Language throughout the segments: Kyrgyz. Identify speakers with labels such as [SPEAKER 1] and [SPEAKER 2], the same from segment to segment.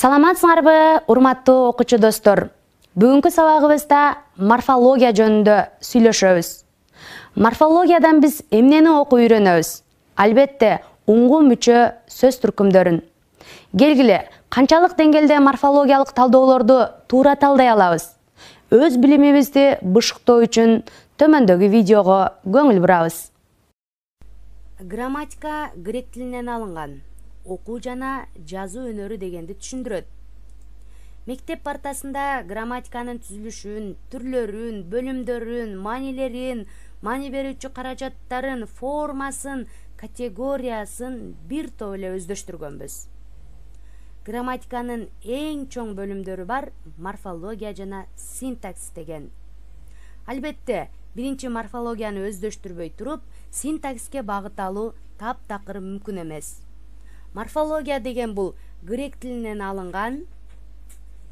[SPEAKER 1] Саламатсыңарбы, урматтуу окуучу достор. Бүгүнкү сабагыбызда морфология жөнүндө сүйлөшөбүз. Морфологиядан биз эмнени окуп үйрөнөбүз? Албетте, уңгу мүчө сөз түркүмдөрүн. Келгиле, канчалык деңгээлде морфологиялык талдоолорду туура талдай алабыз? Өз билимибизди бышыктоо үчүн төмөндөгү видеого көңүл бурабыз. Грамматика грек тилинен алынган. Окуу жана жазуу өнөрү дегенди түшүндүрөт. Мектеп партасында грамматиканын түзүлүшүн, түрлөрүн, бөлүмдөрүн, маанилерин, маани берүүчү каражаттарын, формасын, категориясын бир топ эле өздөштүргөнбүз. Грамматиканын эң чоң бөлүмдөрү бар: морфология жана синтаксис деген. Албетте, биринчи морфологияны өздөштүрбөй туруп, синтаксиске багыт алуу таптакыр мүмкүн эмес. Морфология деген бул грек тилинен алынган,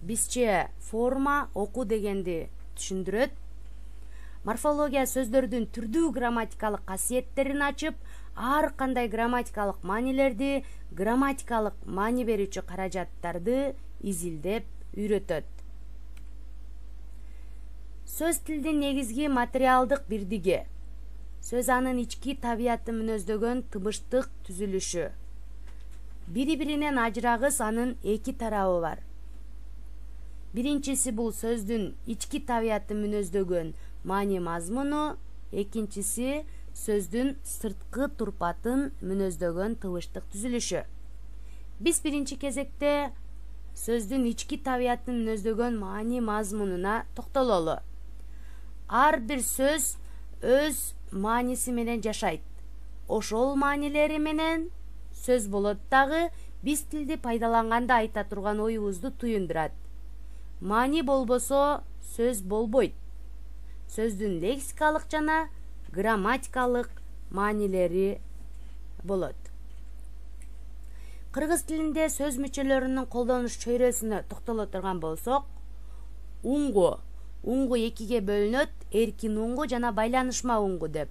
[SPEAKER 1] бизче форма, окуу дегенди түшүндүрөт. Морфология сөздөрдүн түрдүү грамматикалык касиеттерин ачып, ар кандай грамматикалык маанилерди, грамматикалык маани берүүчү каражаттарды изилдеп үйрөтөт. Сөз тилдин негизги материалдык бирдиги. Сөз анын ички табиятын мүнөздөгөн тыбыштык түзүлүшү. Бири-биринен ажырагыс анын эки тарабы бар. Биринчиси бул сөздүн ички табиятын мүнөздөгөн маани мазмуну, экинчиси сөздүн сырткы турпатын мүнөздөгөн тыбыштык түзүлүшү. Биз биринчи кезекте сөздүн ички табиятын мүнөздөгөн маани мазмунуна токтололу. Ар бир сөз өз мааниси менен жашайт. Ошол маанилери менен сөз болот дагы, биз тилди пайдаланганда айта турган оюбузду туюндурат. Маани болбосо сөз болбойт. Сөздүн лексикалык жана грамматикалык маанилери болот. Кыргыз тилинде сөз мүчөлөрүнүн колдонуш чөйрөсүнө токтоло турган болсок, уңгу экиге бөлүнөт: эркин уңгу жана байланышма уңгу деп.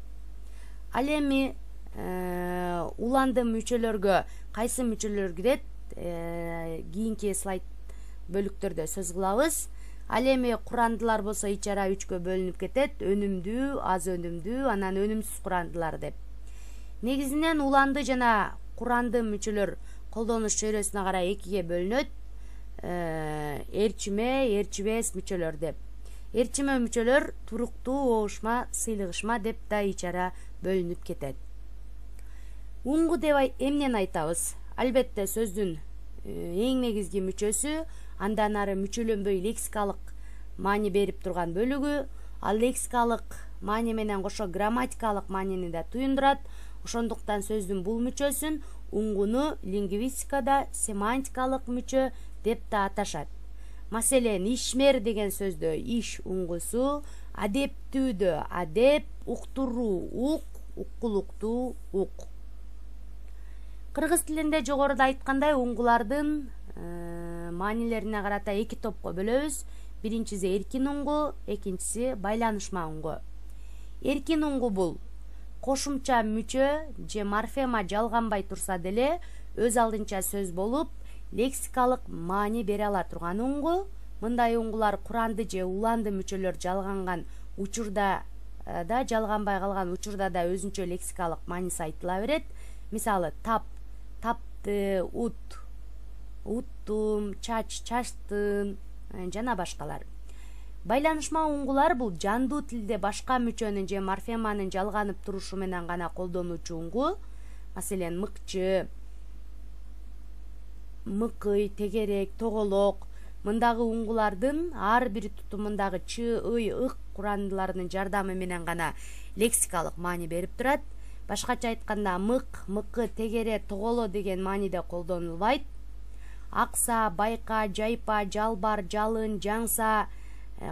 [SPEAKER 1] Ал эми уланды мүчөлөргө кайсы мүчөлөр кирет, кийинки слайд бөлүктөрдө сөз кылабыз. Ал эми курандылар болсо ичара үчкө бөлүнүп кетет: өнүмдүү, аз өнүмдүү, анан өнүмсүз курандылар деп. Негизинен уланды жана куранды мүчөлөр колдонуш чөйрөсүнө карай экиге бөлүнөт: ээрчиме, ээрчибес мүчөлөр деп. Ээрчиме мүчөлөр туруктуу, оошма, сыйлыгышма деп да ичара бөлүнүп кетет. Уңгу деп эмнени айтабыз? Албетте, сөздүн эң негизги мүчөсү, андан ары мүчөлөнбөй лексикалык маани берип турган бөлүгү. Ал лексикалык маани менен кошо грамматикалык маанини да туюндурат. Ошондуктан сөздүн бул мүчөсүн уңгуну лингвистикада семантикалык мүчө деп да аташат. Маселен, ишмер деген сөздө иш уңгусу, адептүүдө адеп, уктуруу ук, уккулуктуу ук. Кыргыз тилинде жогоруда айткандай уңгулардын маанилерине карата эки топко бөлөбүз. Биринчиси эркин уңгу, экинчиси байланышма уңгу. Эркин уңгу бул кошумча мүчө же морфема жалганбай турса деле өз алдынча сөз болуп, лексикалык маани бере ала турган уңгу. Мындай уңгулар куранды же уланды мүчөлөр жалганган учурда да, жалганбай калган учурда да өзүнчө лексикалык мааниси айтыла берет. Мисалы, тап, тапты, ут, уттум, чач, чачтым жана башкалар. Байланышма уңгулар бул жандуу тилде башка мүчөнүн же морфеманын жалганып турушу менен гана колдонуучу уңгу. Маселен, мыкчы, мыкый, тегерек, тоголок. Мындагы уңгулардын ар бир тутумундагы чы, ый, ык курандыларынын жардамы менен гана лексикалык маани берип турат. Башкача айтканда, мык, мыкы, тегере, тоголо деген мааниде колдонулбайт. Акса, байка, жайпа, жалбар, жалын, жаңса,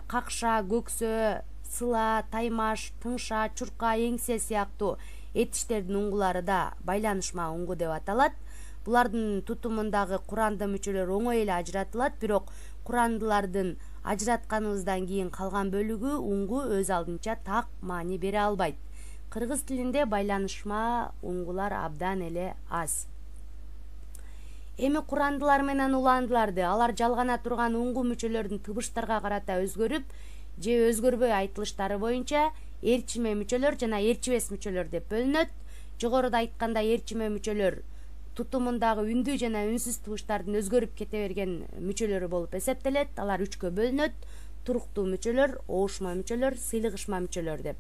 [SPEAKER 1] какша, көксө, сыла, таймаш, тыңша, чурка, эңсе сыяктуу этиштердин уңгулары да байланышма уңгу деп аталат. Булардын тутумундагы куранды мүчөлөр оңой эле ажыратылат, бирок курандылардын ажыратканыбыздан кийин калган бөлүгү уңгу өз алдынча так маани бере албайт. Кыргыз тилинде байланышма уңгулар абдан эле аз. Эми курандылар менен уландыларды алар жалгана турган уңгу мүчөлөрдүн тыбыштарга карата өзгөрүп же өзгөрбөй айтылыштары боюнча ээрчиме мүчөлөр жана ээрчибес мүчөлөр деп бөлүнөт. Жогоруда айткандай ээрчиме мүчөлөр тутумундагы үндүү жана үнсүз тыбыштардын өзгөрүп кете берген мүчөлөрү болуп эсептелет. Алар үчкө бөлүнөт: туруктуу мүчөлөр, оошма мүчөлөр, сыйлыгышма мүчөлөр деп.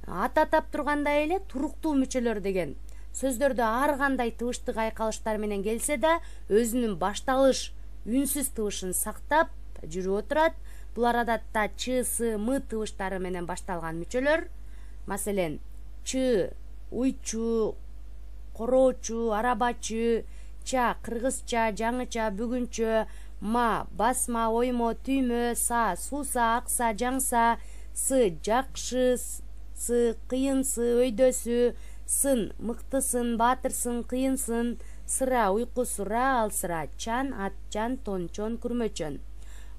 [SPEAKER 1] Атап тургандай эле туруктуу мүчөлөр деген сөздөрдө ар кандай тыбыштык айкалыштар менен келсе да өзүнүн башталыш үнсүз тыбышын сактап жүрүп отурат. Булар адатта ч, с, м тыбыштары менен башталган мүчөлөр. Маселен, ч уйчу, короочу, арабачы, ча кыргызча, жаңыча, бүгүнчө, ма басма, оймо, түймө, са сууса, акса, жаңса, с жакшы, с кыйынсы, өйдөсү, сын мыктысын, баатырсын, кыйынсын, сыра уйкусура, алсыра, чан атчан, тончон, күрмөчөн.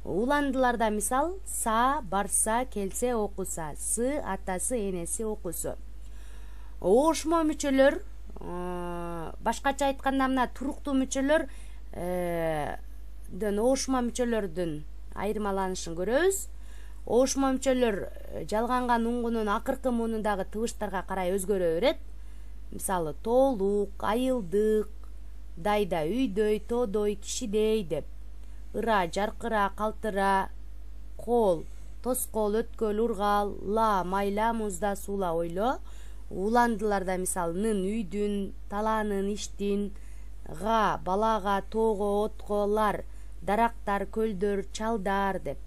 [SPEAKER 1] Уландыларда мисал: са барса, келсе окуса, с атасы, энеси окусу. Оошмо мүчөлөр, башкача айтканда мына туруктуу мүчөлөр оошма мүчөлөрдүн айырмаланышын көрөбүз. Оошма мүчөлөр жалганган уңгунун акыркы муунундагы тыбыштарга карай өзгөрө берет. Мисалы: тоолук, айылдык, дайда үйдөй, тоодой, кишидей деп. Ыра жаркыра, калтыра, кол тоскоол, өткөл, ургал, ла майла, музда, суула, ойло. Уландыларда мисалы: нын үйдүн, талаанын, иштин, га балага, тоого, отко, лар дарактар, көлдөр, чалдар деп.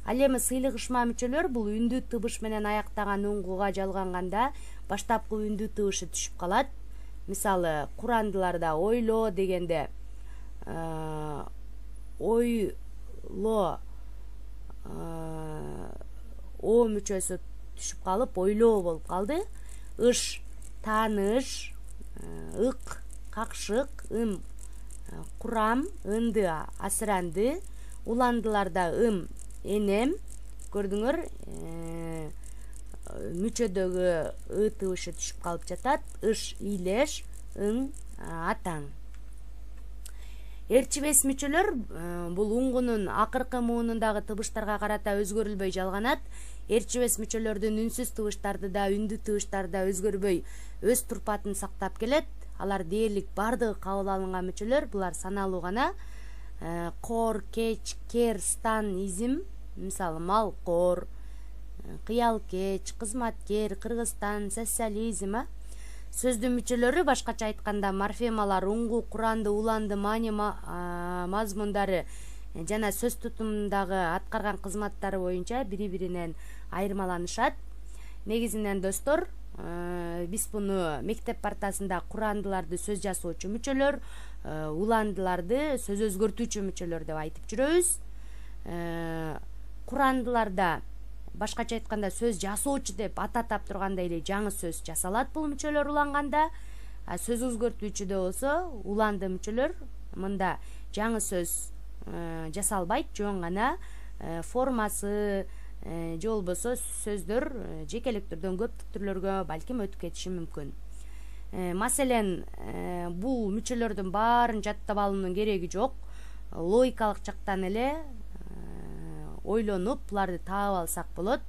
[SPEAKER 1] Ал эми сыйлыгышма мүчөлөр бул үндүү тыбыш менен аяктаган уңгуга жалганганда баштапкы үндүү тыбышы түшүп калат. Мисалы, курандыларда ойло дегенде ойло о мүчөсү түшүп калып ойлоо болуп калды. Ыш тааныш, ык какшык, ым курам, ынды асыранды. Уландыларда ым энем, көрдүңөр, мүчөдөгү ы тыбышы түшүп калып жатат. Ыш ийлеш, ың атаң. Ээрчибес мүчөлөр бул уңгунун акыркы муунундагы тыбыштарга карата өзгөрүлбөй жалганат. Ээрчибес мүчөлөрдүн үнсүз тыбыштарды да, үндүү тыбыштарды да өзгөрбөй өз турпатын сактап келет. Алар дээрлик бардыгы кабыл алынган мүчөлөр. Булар саналуу гана: кор, кеч, кер, стан, изим. Мисалы: малкор, кыялкеч, кызматкер, кыргызстан, социализм. Сөздүн мүчөлөрү башкача айтканда морфемалар, уңгу, куранды, уланды, маани мазмундары жана сөз тутумундагы аткарган кызматтары боюнча бири-биринен айырмаланышат. Негизинен достор, биз буну мектеп партасында курандыларды сөз жасоочу мүчөлөр, уландыларды сөз өзгөртүүчү мүчөлөр деп айтып жүрөбүз. Курандыларда башкача айтканда сөз жасоочу деп атап тургандай эле жаңы сөз жасалат бул мүчөлөр уланганда. Сөз өзгөртүүчүдө болсо уланды мүчөлөр мында жаңы сөз жасалбайт, жөн гана формасы же болбосо сөздөр жекелик түрдөн көптүк түрлөргө балким өтүп кетиши мүмкүн. Маселен, бул мүчөлөрдүн баарын жаттап алуунун кереги жок. Логикалык жактан эле ойлонуп буларды таап алсак болот.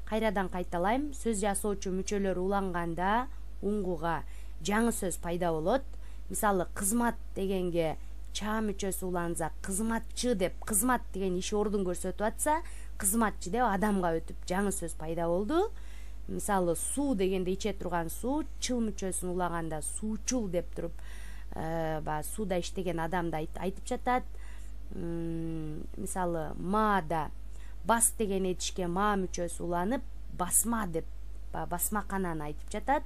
[SPEAKER 1] Кайрадан кайталайм: сөз жасоочу мүчөлөр уланганда уңгуга жаңы сөз пайда болот. Мисалы, кызмат дегенге ча мүчөсү уланса кызматчы деп, кызмат деген иш ордун көрсөтүп атса, кызматчы деп адамга өтүп жаңы сөз пайда болду. Мисалы, суу дегенде иче турган суу, чыл мүчөсүн улаганда суучул деп туруп, сууда иштеген адамды айтып жатат. Мисалы, маада бас деген этишке ма мүчөсү уланып басма деп, басмакананы айтып жатат.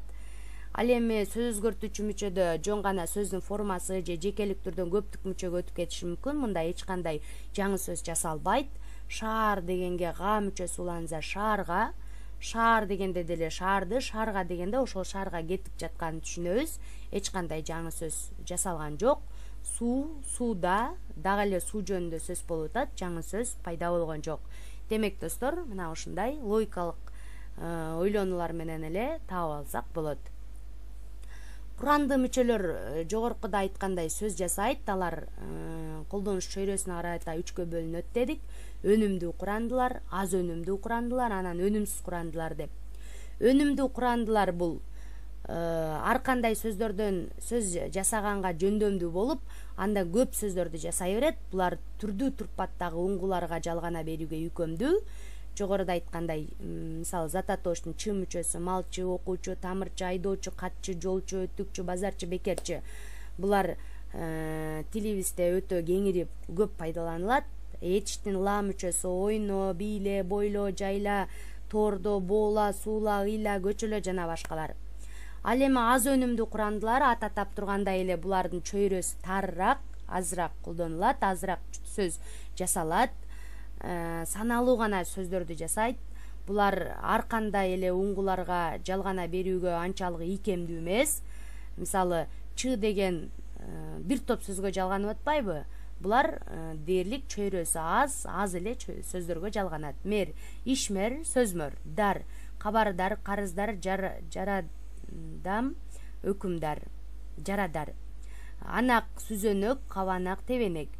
[SPEAKER 1] Ал эми сөз өзгөртүүчү мүчөдө жөн гана сөздүн формасы же жекелик түрдөн көптүк мүчөгө өтүп кетиши мүмкүн. Мында эч кандай жаңы сөз жасалбайт. Шаар дегенге га мүчөсү уланса шаарга, шаар дегенде деле шаарды, шаарга дегенде ошол шаарга кетип жатканын түшүнөбүз. Эч кандай жаңы сөз жасалган жок. Суу, сууда дагы эле суу жөнүндө сөз болуп атат, жаңы сөз пайда болгон жок. Демек достор, мына ушундай логикалык ойлонуулар менен эле таап алсак болот. Куранды мүчөлөр жогоркуда айткандай сөз жасайт. Алар колдонуш чөйрөсүнө карата 3кө бөлүнөт дедик. Өнүмдүү курандылар, аз өнүмдүү курандылар, анан өнүмсүз курандылар деп. Өнүмдүү курандылар бул ар кандай сөздөрдөн сөз жасаганга жөндөмдүү болуп, анда көп сөздөрдү жасай берет. Булар түрдүү турпаттагы уңгуларга жалгана берүүгө үйкөмдүү. Жогоруда айткандай, мисалы зататоштун ч мүчөсү малчы, окуучу, тамырчы, айдоочу, катчы, жолчу, өтүкчү, базарчы, бекерчи. Булар тилибизде өтө кеңири көп пайдаланылат. Этиштин ла мүчөсү ойно, бийле, бойло, жайла, тордо, боола, суула, ыйла, көчөлө жана башкалар. Ал эми аз өнүмдүү курандылар атап тургандай эле булардын чөйрөсү тарыраак, азыраак колдонулат, азыраак сөз жасалат. Саналуу гана сөздөрдү жасайт. Булар ар кандай эле уңгуларга жалгана берүүгө анчалык ийкемдүү эмес. Мисалы, ч деген бир топ сөзгө жалганып атпайбы? Булар дээрлик чөйрөсү аз эле сөздөргө жалганат. Мер, ишмер, сөзмөр, дар, кабардар, карыздар, жарадам, өкүмдар, жарадар. Анак, сүзөнөк, кабанак, тебенек.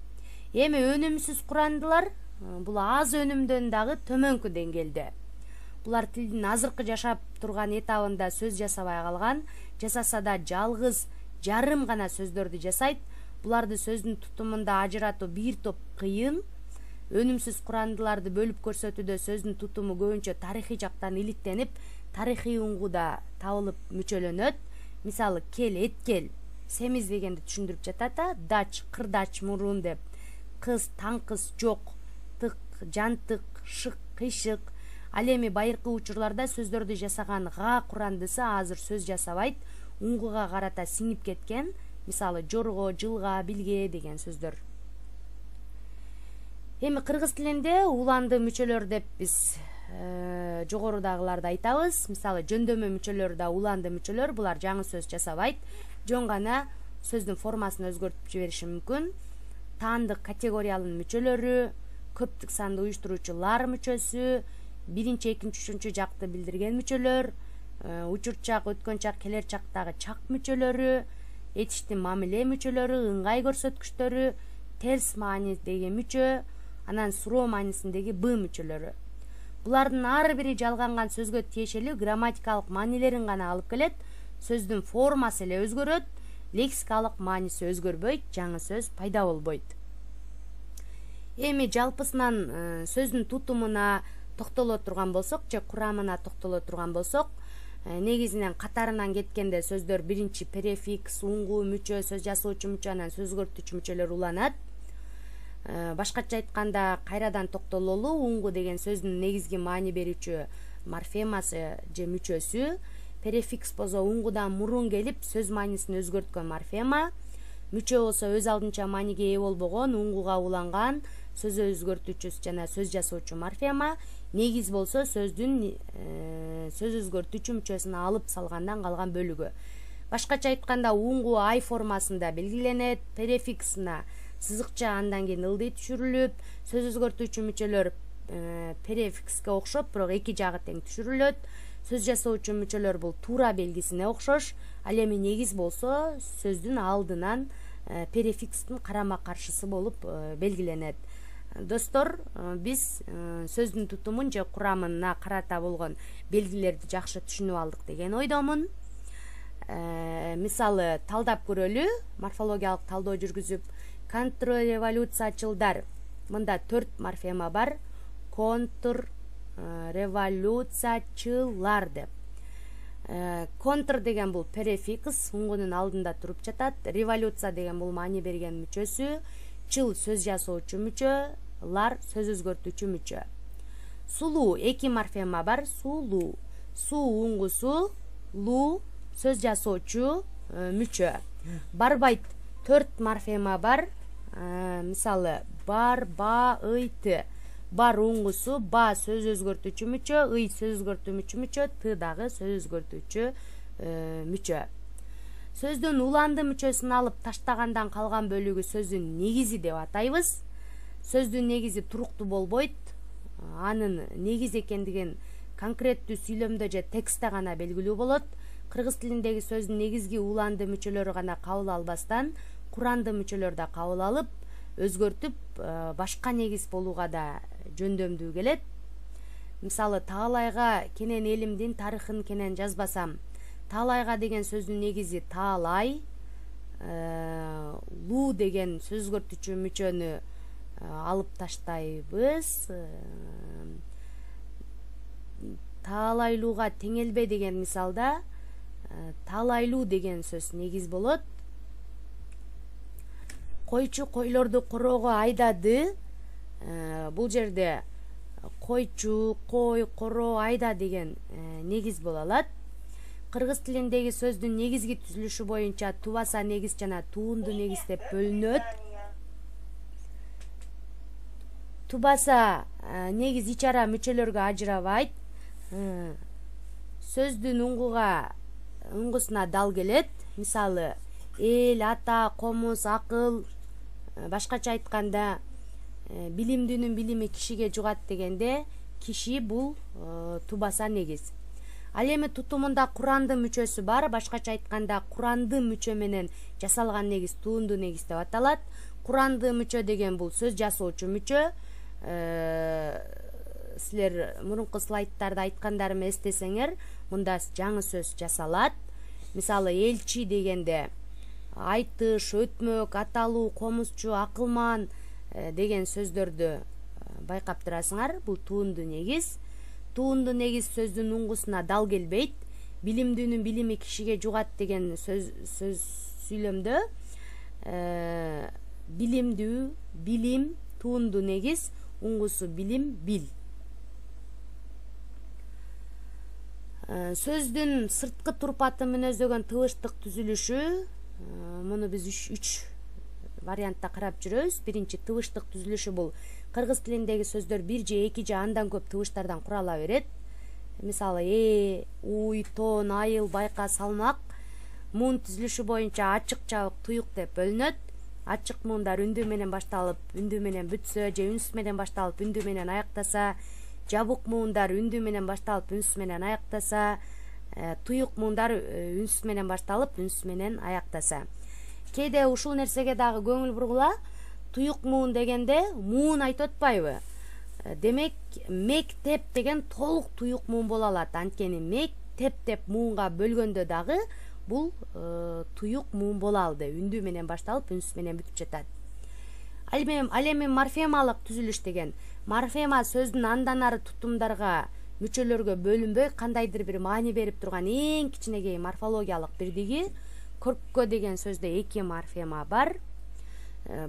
[SPEAKER 1] Эми өнүмсүз курандылар бул аз өнүмдөн дагы төмөнкү деңгээлде. Булар тилдин азыркы жашап турган этабында сөз жасабай калган, жасаса да жалгыз, жарым гана сөздөрдү жасайт. Буларды сөздүн тутумунда ажыратуу бир топ кыйын. Өнүмсүз курандыларды бөлүп көрсөтүүдө сөздүн тутуму көбүнчө тарыхый жактан иликтенип, тарыхый уңгуда табылып мүчөлөнөт. Мисалы, кел, эткел, семиз дегенди түшүндүрүп жатат да, дач, кырдач, мурун деп. Кыз, таңкыз, жок, тык, жантык, шык, кыйшык. Ал эми байыркы учурларда сөздөрдү жасаган га курандысы азыр сөз жасабайт, уңгуга карата сиңип кеткен. Мисалы, жорго, жылга, билге деген сөздөр. Эми кыргыз тилинде уланды мүчөлөр деп биз жогорудагыларды айтабыз. Мисалы, жөндөмө мүчөлөр да уланды мүчөлөр. Булар жаңы сөз жасабайт, жөн гана сөздүн формасын өзгөртүп жибериши мүмкүн. Таандык категориялын мүчөлөрү, көптүк санды уюштуруучулар мүчөсү, биринчи, экинчи, үчүнчү жакты билдирген мүчөлөр, учур чак, өткөн чак, келер чактагы чак мүчөлөрү, этиштин мамиле мүчөлөрү, ыңгай көрсөткүчтөрү, терс маани деген мүчө, анан суроо маанисиндеги б мүчөлөрү. Булардын ар бири жалганган сөзгө тиешелүү грамматикалык маанилерин гана алып келет. Сөздүн формасы эле өзгөрөт, лексикалык мааниси өзгөрбөйт, жаңы сөз пайда болбойт. Эми жалпысынан сөздүн тутумуна токтоло турган болсок, же курамына токтоло турган болсок, негизинен катарынан кеткенде сөздөр биринчи префикс, уңгу, мүчө, сөз жасоочу мүчө, анан сөз өзгөртүүчү мүчөлөр уланат. Башкача айтканда, кайрадан токтололу, уңгу деген сөздүн негизги маани берүүчү морфемасы же мүчөсү. Префикс болсо уңгудан мурун келип сөз маанисин өзгөрткөн морфема. Мүчө болсо өз алдынча мааниге ээ болбогон, уңгуга уланган сөз өзгөртүүчү жана сөз жасоочу морфема. Негиз болсо сөздүн сөз өзгөртүүчү мүчөсүн алып салгандан калган бөлүгү. Башкача айтканда, уңгу ай формасында белгиленет, префиксина сызыкча андан кийин ылдый түшүрүлүп, сөз өзгөртүүчү мүчөлөр префикске окшоп, бирок эки жагы тең түшүрүлөт. Сөз жасоочу мүчөлөр бул туура белгисине окшош. Ал эми негиз болсо сөздүн алдынан префикстин карама каршысы болуп белгиленет. Достор, биз сөздүн тутумун же курамына карата болгон белгилерди жакшы түшүнүп алдык деген ойдомун. Мисалы, талдап көрөлү, морфологиялык талдоо жүргүзүп, контрреволюциячылдар. Мында 4 морфема бар. Контрреволюциячылар деп. Контр деген бул префикс, уңгунун алдында туруп жатат. Революция деген бул маани берген мүчөсү. Чыл сөз жасоочу мүчө, лар сөз өзгөртүүчү мүчө. Сулуу 2 морфема бар. Сулуу, суу уңгусу, луу сөз жасоочу мүчө. Барбайт 4 морфема бар. Мисалы, бар, ба, ыйты. Бар уңгусу, ба сөз өзгөртүүчү мүчө, ый сөз өзгөртүүчү мүчө, ты дагы сөз өзгөртүүчү мүчө. Сөздүн уланды мүчөсүн алып таштагандан калган бөлүгү сөздүн негизи деп атайбыз. Сөздүн негизи туруктуу болбойт. Анын негиз экендигин конкреттүү сүйлөмдө же текстте гана белгилүү болот. кыргыз тилиндеги сөздүн негизги уланды мүчөлөрү гана кабыл албастан куранды мүчөлөр да кабыл алып өзгөртүп башка негиз болууга да жөндөмдүү келет. Мисалы таалайга кенен элимдин тарыхын кенен жазбасам, таалайга деген сөздүн негизи таалай, луу деген сөз өзгөртүүчү мүчөнү алып таштайбыз. Таалайлууга теңелбе деген мисалда таалайлуу деген сөз негиз болот. Койчу койлорду короого айдады. Бул жерде койчу, кой, короо, айда деген негиз боло алат. Кыргыз тилиндеги сөздүн негизги түзүлүшү боюнча тубаса негиз жана туунду негиз деп бөлүнөт. Тубаса негиз ичара мүчөлөргө ажырабайт. Сөздүн уңгусуна дал келет. Мисалы эл, ата, комуз, акыл. Башкача айтканда билимдүүнүн билими кишиге жугат дегенде киши бул тубаса негиз. Ал эми тутумунда курандын мүчөсү бар. Башкача айтканда курандын мүчө менен жасалган негиз туунду негиз деп аталат. Курандын мүчө деген бул сөз жасоочу мүчө. Силер мурунку слайдтарда айткандарымды эстесеңер, мында жаңы сөз жасалат. Мисалы элчи дегенде айтыш, өтмөк, аталуу, комузчу, акылман деген сөздөрдү байкап турасыңар. Бул туунду негиз. Туунду негиз сөздүн уңгусуна дал келбейт. Билимдүүнүн билими кишиге жугат деген сөз сүйлөмдө билимдүү, билим, туунду негиз, уңгусу билим, бил. Сөздүн сырткы турпаты мүнөздөгөн тыбыштык түзүлүшү, муну биз 3 вариантта карап жүрөбүз. Биринчи тыбыштык түзүлүшү бул кыргыз тилиндеги сөздөр 1 же 2 же андан көп тыбыштардан курала берет. Мисалы уй, тон, айыл, байка, салмак. Муун түзүлүшү боюнча ачык, жабык, туюк деп бөлүнөт. Ачык муундар үндүү менен башталып, үндүү менен бүтсө же үнсүз менен башталып, үндүү менен аяктаса, жабык муундар үндүү менен башталып, үнсүз менен аяктаса, туюк муундар үнсүз менен башталып, үнсүз менен аяктаса. Кээде ушул нерсеге дагы көңүл бургула. Туюк муун дегенде муун айтып атпайбы? Демек, мектеп деген толук туюк муун боло алат. Анткени мектеп деп муунга бөлгөндө дагы бул туюк муун боло алды. Үндүү менен башталып, үнсүз менен бүтүп жатат. Ал эми морфемалык түзүлүш деген. Морфема сөздүн андан ары тутумдарга, мүчөлөргө бөлүнбөй кандайдыр бир маани берип турган эң кичинекей морфологиялык бирдиги. Көрккө деген сөздө 2 морфема бар.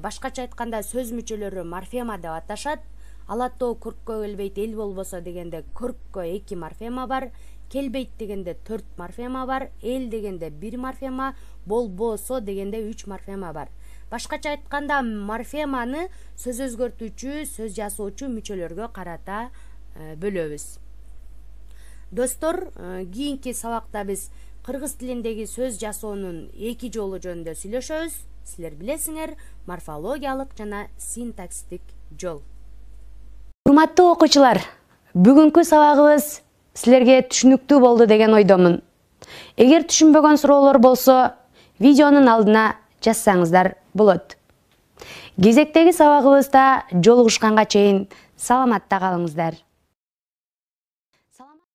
[SPEAKER 1] Башкача айтканда сөз мүчөлөрү морфема деп аташат. Ала тоо көрккө келбейт, эл болбосо дегенде көрккө 2 морфема бар. Келбейт дегенде 4 морфема бар. Эл дегенде 1 морфема, болбосо дегенде 3 морфема бар. Башкача айтканда морфеманы сөз өзгөртүүчү, сөз жасоочу мүчөлөргө карата бөлөбүз. Достор, кийинки сабакта биз кыргыз тилиндеги сөз жасоонун 2 жолу жөнүндө сүйлөшөбүз. Силер билесиңер, морфологиялык жана синтаксистик жол. Урматтуу окуучулар, бүгүнкү сабагыбыз силерге түшүнүктүү болду деген ойдомун. Эгер түшүнбөгөн суроолор болсо, видеонун алдына жазсаңыздар болот. Кезектеги сабагыбызда жолугушканга чейин саламатта калыңыздар.